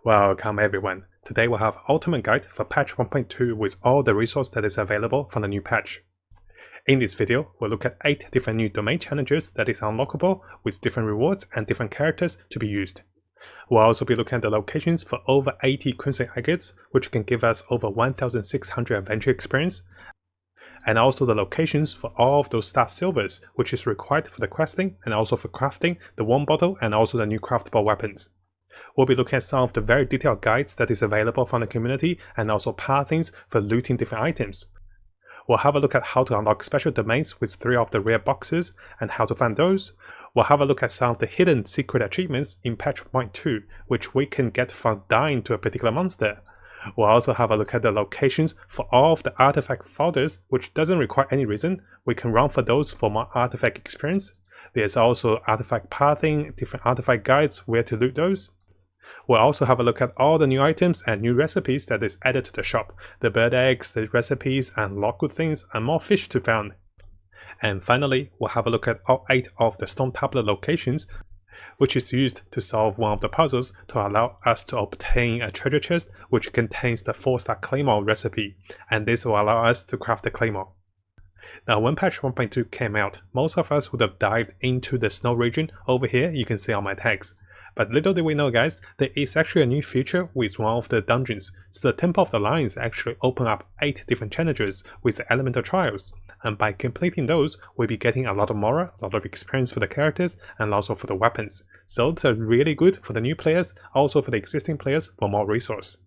Welcome everyone. Today we'll have Ultimate Guide for patch 1.2 with all the resources that is available from the new patch. In this video, we'll look at 8 different new domain challenges that is unlockable with different rewards and different characters to be used. We'll also be looking at the locations for over 80 Crimson Agates, which can give us over 1,600 adventure experience, and also the locations for all of those Starsilvers, which is required for the questing and also for crafting the warm bottle and also the new craftable weapons. We'll be looking at some of the very detailed guides that is available from the community and also pathings for looting different items. We'll have a look at how to unlock special domains with 3 of the rare boxes and how to find those. We'll have a look at some of the hidden secret achievements in patch 1.2, which we can get from dying to a particular monster. We'll also have a look at the locations for all of the artifact folders, which doesn't require any reason. We can run for those for more artifact experience. There's also artifact pathing, different artifact guides, where to loot those. We'll also have a look at all the new items and new recipes that is added to the shop, the bird eggs, the recipes, and lot good things, and more fish to found. And finally, we'll have a look at all 8 of the stone tablet locations, which is used to solve one of the puzzles to allow us to obtain a treasure chest which contains the 4-star claymore recipe, and this will allow us to craft the claymore. Now when patch 1.2 came out, most of us would have dived into the snow region over here, you can see on my tags. But little did we know guys, there is actually a new feature with one of the dungeons. So the Temple of the Lions actually open up 8 different challenges with the elemental trials. And by completing those, we'll be getting a lot of mora, a lot of experience for the characters, and also for the weapons. So it's really good for the new players, also for the existing players for more resource.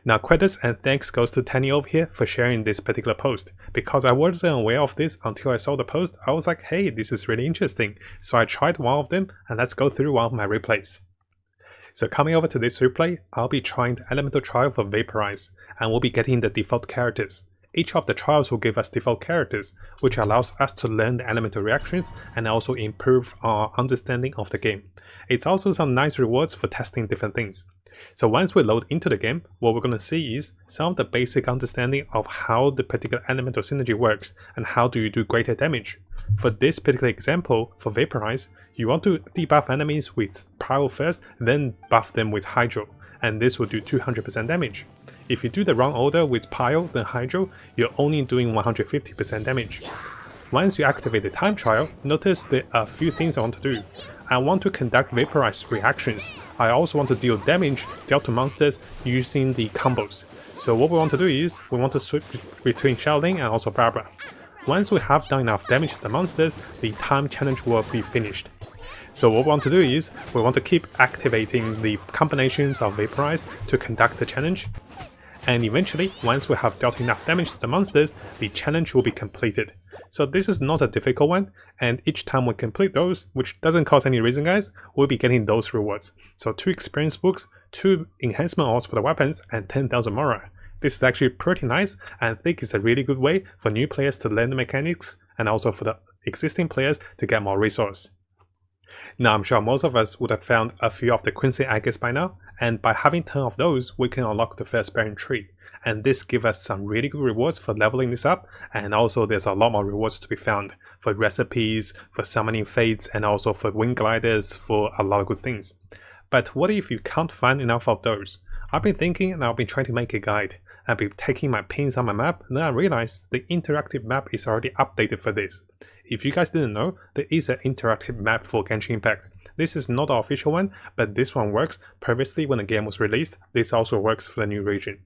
Now credits and thanks goes to Tayenne over here for sharing this particular post. Because I wasn't aware of this until I saw the post, I was like, hey, this is really interesting. So I tried one of them, and let's go through one of my replays. So coming over to this replay, I'll be trying the elemental trial for Vaporize, and we'll be getting the default characters. Each of the trials will give us default characters, which allows us to learn the elemental reactions and also improve our understanding of the game. It's also some nice rewards for testing different things. So once we load into the game, what we're going to see is some of the basic understanding of how the particular elemental synergy works and how do you do greater damage. For this particular example, for Vaporize, you want to debuff enemies with Pyro first, then buff them with Hydro, and this will do 200% damage. If you do the wrong order with Pyro then Hydro, you're only doing 150% damage. Once you activate the time trial, notice there are a few things I want to do. I want to conduct Vaporize reactions. I also want to deal damage dealt to monsters using the combos. So what we want to do is, we want to switch between Shaolin and also Barbara. Once we have done enough damage to the monsters, the time challenge will be finished. So what we want to do is, we want to keep activating the combinations of Vaporize to conduct the challenge. And eventually, once we have dealt enough damage to the monsters, the challenge will be completed. So this is not a difficult one, and each time we complete those, which doesn't cost any reason guys, we'll be getting those rewards. So 2 experience books, 2 enhancement ores for the weapons, and 10,000 mora. This is actually pretty nice, and I think it's a really good way for new players to learn the mechanics, and also for the existing players to get more resource. Now I'm sure most of us would have found a few of the Crimson Agates by now, and by having 10 of those, we can unlock the first bearing tree. And this gives us some really good rewards for leveling this up, and also there's a lot more rewards to be found for recipes, for summoning fates, and also for wind gliders, for a lot of good things. But what if you can't find enough of those? I've been thinking and I've been trying to make a guide. I've been taking my pins on my map, and then I realized the interactive map is already updated for this. If you guys didn't know, there is an interactive map for Genshin Impact. This is not the official one, but this one works. Previously when the game was released, this also works for the new region.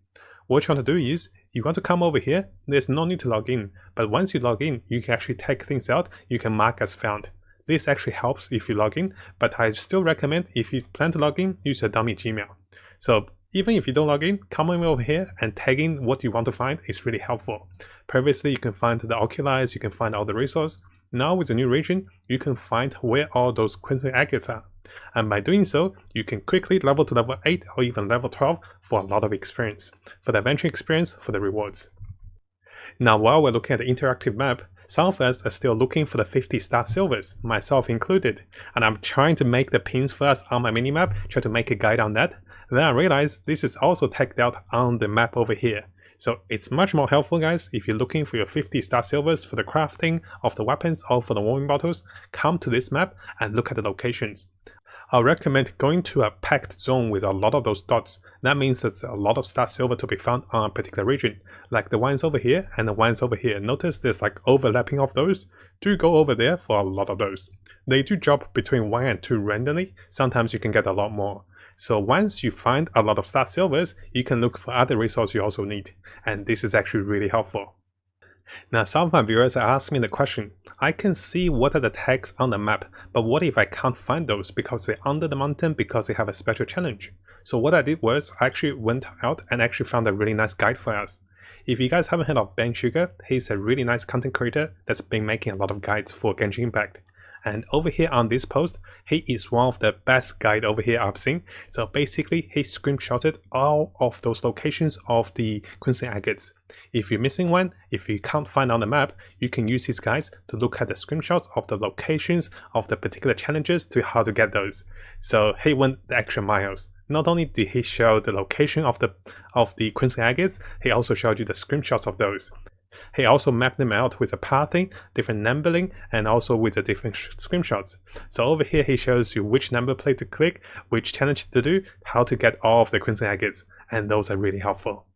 What you want to do is, you want to come over here, there's no need to log in, but once you log in, you can actually take things out, you can mark as found. This actually helps if you log in, but I still recommend if you plan to log in, use a dummy Gmail. So even if you don't log in, coming over here and tagging what you want to find is really helpful. Previously you can find the Oculize, you can find all the resources. Now with the new region, you can find where all those Crimson Agates are. And by doing so, you can quickly level to level 8 or even level 12 for a lot of experience. For the adventure experience, for the rewards. Now while we're looking at the interactive map, some of us are still looking for the 50 Starsilvers, myself included. And I'm trying to make the pins for us on my minimap, try to make a guide on that. Then I realized this is also tagged out on the map over here. So it's much more helpful guys, if you're looking for your 50 Starsilvers for the crafting of the weapons or for the warming bottles, come to this map and look at the locations. I recommend going to a packed zone with a lot of those dots. That means there's a lot of Starsilver to be found on a particular region, like the ones over here and the ones over here. Notice there's like overlapping of those. Do go over there for a lot of those. They do drop between 1 and 2 randomly. Sometimes you can get a lot more. So once you find a lot of Starsilvers, you can look for other resources you also need. And this is actually really helpful. Now, some of my viewers are asking me the question, I can see what are the tags on the map, but what if I can't find those because they're under the mountain because they have a special challenge? So what I did was I actually went out and actually found a really nice guide for us. If you guys haven't heard of BanSugar, he's a really nice content creator that's been making a lot of guides for Genshin Impact. And over here on this post, he is one of the best guide over here I've seen. So basically, he screenshotted all of those locations of the Crimson Agates. If you're missing one, if you can't find on the map, you can use his guides to look at the screenshots of the locations of the particular challenges to how to get those. So he went the extra miles. Not only did he show the location of the Crimson Agates, he also showed you the screenshots of those. He also mapped them out with a pathing, different numbering, and also with the different screenshots. So over here he shows you which number plate to click, which challenge to do, how to get all of the Crimson Agates, and those are really helpful.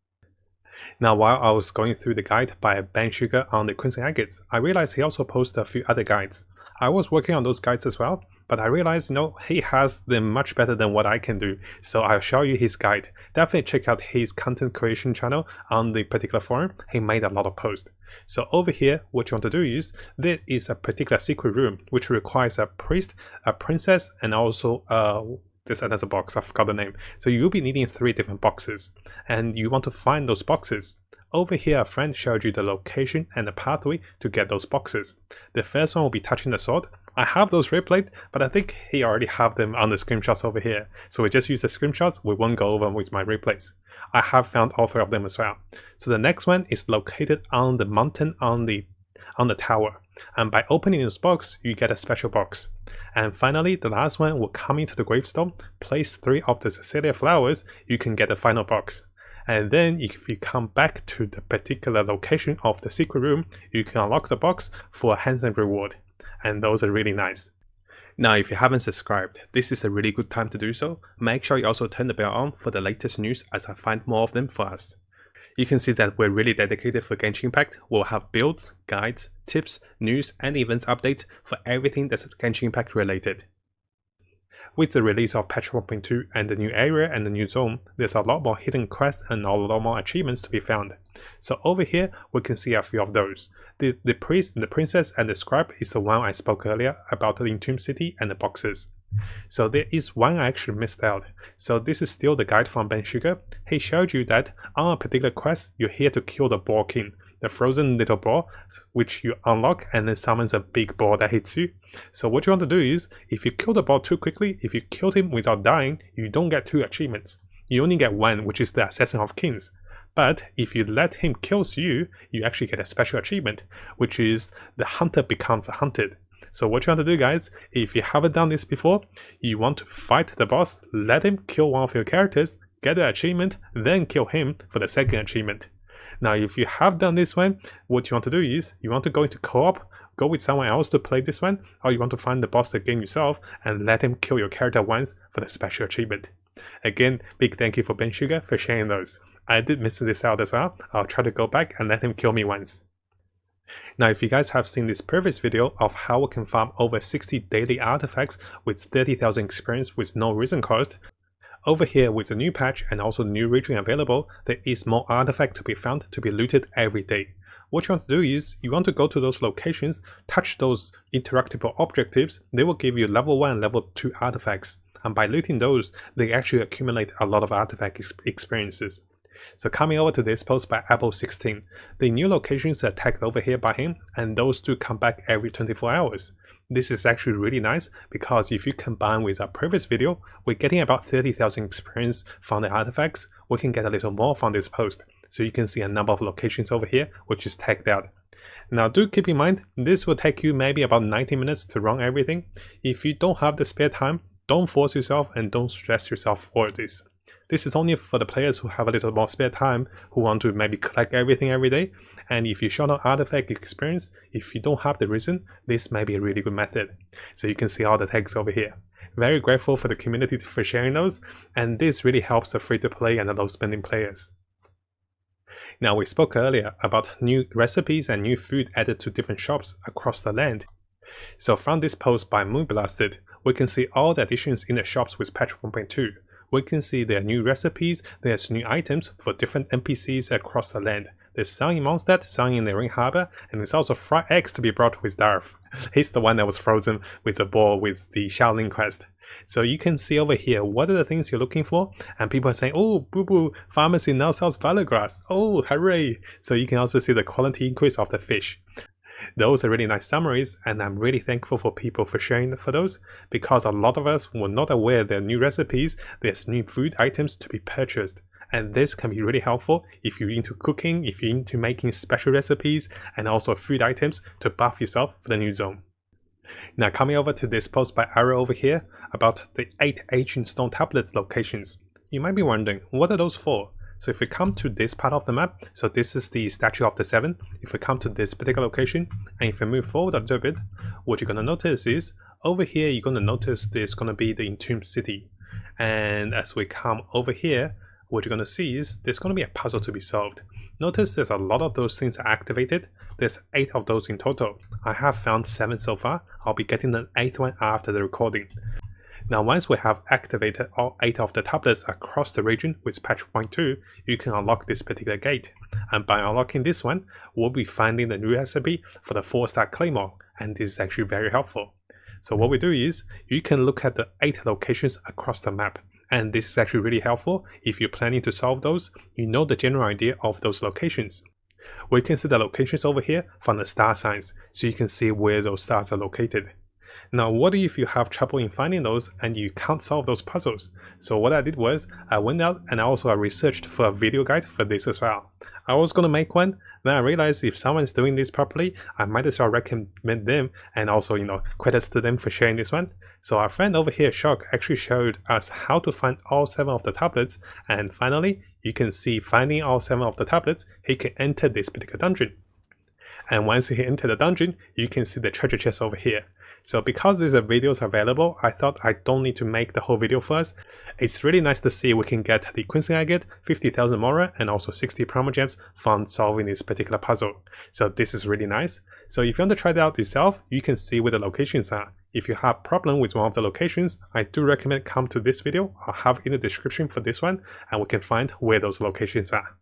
Now, while I was going through the guide by BanSugar on the Crimson Agates, I realized he also posted a few other guides. I was working on those guides as well, but I realized, he has them much better than what I can do, so I'll show you his guide. Definitely check out his content creation channel on the particular forum. He made a lot of posts. So over here, what you want to do is, there is a particular secret room, which requires a priest, a princess, and also there's another box, I forgot the name. So you'll be needing 3 different boxes, and you want to find those boxes. Over here, a friend showed you the location and the pathway to get those boxes. The first one will be touching the sword. I have those replayed, but I think he already have them on the screenshots over here. So we just use the screenshots, we won't go over with my replays. I have found all 3 of them as well. So the next one is located on the mountain on the tower. And by opening this box, you get a special box. And finally, the last one will come into the gravestone, place 3 of the Cecilia flowers, you can get the final box. And then if you come back to the particular location of the secret room, you can unlock the box for a handsome reward. And those are really nice. Now, if you haven't subscribed, this is a really good time to do so. Make sure you also turn the bell on for the latest news as I find more of them for us. You can see that we're really dedicated for Genshin Impact. We'll have builds, guides, tips, news, and events updates for everything that's Genshin Impact related. With the release of patch 1.2 and the new area and the new zone, there's a lot more hidden quests and a lot more achievements to be found. So over here, we can see a few of those. The priest, the princess, and the scribe is the one I spoke earlier about the Entomb City and the boxes. So there is one I actually missed out. So this is still the guide from BanSugar. He showed you that on a particular quest, you're here to kill the boar king, the frozen little boar, which you unlock and then summons a big boar that hits you. So what you want to do is, if you kill the boar too quickly, if you killed him without dying, you don't get 2 achievements. You only get 1, which is the Assassin of Kings. But if you let him kill you, you actually get a special achievement, which is the hunter becomes a hunted. So what you want to do, guys, if you haven't done this before, you want to fight the boss, let him kill one of your characters, get the achievement, then kill him for the second achievement. Now, if you have done this one, what you want to do is, you want to go into co-op, go with someone else to play this one, or you want to find the boss again yourself and let him kill your character once for the special achievement. Again, big thank you for BanSugar for sharing those. I did miss this out as well. I'll try to go back and let him kill me once. Now, if you guys have seen this previous video of how we can farm over 60 daily artifacts with 30,000 experience with no reason cost, over here with the new patch and also the new region available, there is more artifact to be found to be looted every day. What you want to do is, you want to go to those locations, touch those interactable objectives, they will give you level 1 and level 2 artifacts. And by looting those, they actually accumulate a lot of artifact experiences. So coming over to this post by Apple16, the new locations are tagged over here by him, and those do come back every 24 hours. This is actually really nice because if you combine with our previous video, we're getting about 30,000 experience from the artifacts. We can get a little more from this post. So you can see a number of locations over here, which is tagged out. Now do keep in mind, this will take you maybe about 90 minutes to run everything. If you don't have the spare time, don't force yourself and don't stress yourself for this. This is only for the players who have a little more spare time, who want to maybe collect everything every day. And if you short on artifact experience, if you don't have the reason, this may be a really good method. So you can see all the tags over here. Very grateful for the community for sharing those, and this really helps the free-to-play and the low-spending players. Now, we spoke earlier about new recipes and new food added to different shops across the land. So from this post by Moonblasted, we can see all the additions in the shops with patch 1.2. We can see there are new recipes, there's new items for different NPCs across the land. There's some in Mondstadt, some in the Ring Harbor, and there's also fried eggs to be brought with Darth. He's the one that was frozen with the ball with the Shaolin quest. So you can see over here what are the things you're looking for, and people are saying, oh, Boo Boo Pharmacy now sells Valor Grass. Oh, hooray! So you can also see the quality increase of the fish. Those are really nice summaries, and I'm really thankful for people for sharing for those, because a lot of us were not aware there are new recipes, there's new food items to be purchased. And this can be really helpful if you're into cooking, if you're into making special recipes, and also food items to buff yourself for the new zone. Now coming over to this post by Aureo over here about the 8 ancient stone tablets locations. You might be wondering, what are those for? So if we come to this part of the map, so this is the statue of the 7. If we come to this particular location, and if we move forward a little bit, what you're going to notice is, over here you're going to notice there's going to be the Entombed City. And as we come over here, what you're going to see is there's going to be a puzzle to be solved. Notice there's a lot of those things activated. There's 8 of those in total. I have found 7 so far. I'll be getting the 8th one after the recording. Now once we have activated all 8 of the tablets across the region with patch 1.2, you can unlock this particular gate. And by unlocking this one, we'll be finding the new recipe for the 4-star Claymore, and this is actually very helpful. So what we do is, you can look at the 8 locations across the map, and this is actually really helpful. If you're planning to solve those, you know the general idea of those locations. We can see the locations over here from the star signs, so you can see where those stars are located. Now what if you have trouble in finding those and you can't solve those puzzles? So what I did was, I went out and also I researched for a video guide for this as well. I was going to make one, then I realized if someone's doing this properly, I might as well recommend them, and also, credits to them for sharing this one. So our friend over here, Shock, actually showed us how to find all 7 of the tablets, and finally, you can see finding all 7 of the tablets, he can enter this particular dungeon. And once he entered the dungeon, you can see the treasure chest over here. So because these are videos available, I thought I don't need to make the whole video first. It's really nice to see we can get the Crimson Agate, 50,000 Mora, and also 60 Primogems from solving this particular puzzle. So this is really nice. So if you want to try it out yourself, you can see where the locations are. If you have a problem with one of the locations, I do recommend come to this video. I'll have it in the description for this one, and we can find where those locations are.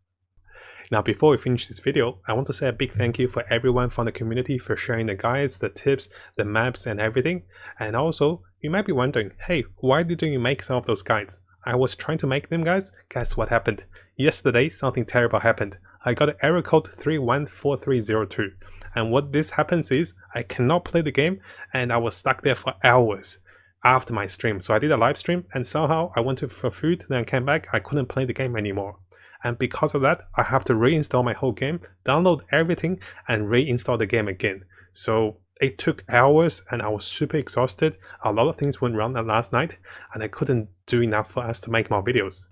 Now before we finish this video, I want to say a big thank you for everyone from the community for sharing the guides, the tips, the maps and everything. And also, you might be wondering, hey, why didn't you make some of those guides? I was trying to make them, guys. Guess what happened? Yesterday, something terrible happened. I got an error code 314302. And what this happens is, I cannot play the game and I was stuck there for hours after my stream. So I did a live stream and somehow I went for food, then I came back, I couldn't play the game anymore. And because of that, I have to reinstall my whole game, download everything, and reinstall the game again. So it took hours and I was super exhausted. A lot of things went wrong last night and I couldn't do enough for us to make more videos.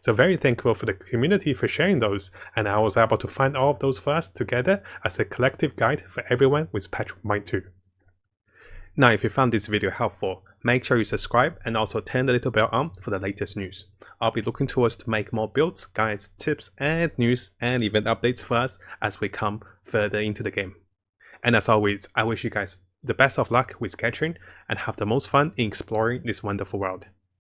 So very thankful for the community for sharing those, and I was able to find all of those for us together as a collective guide for everyone with patch 1.2. Now if you found this video helpful, make sure you subscribe and also turn the little bell on for the latest news. I'll be looking towards to make more builds, guides, tips and news and event updates for us as we come further into the game. And as always, I wish you guys the best of luck with Genshin and have the most fun in exploring this wonderful world.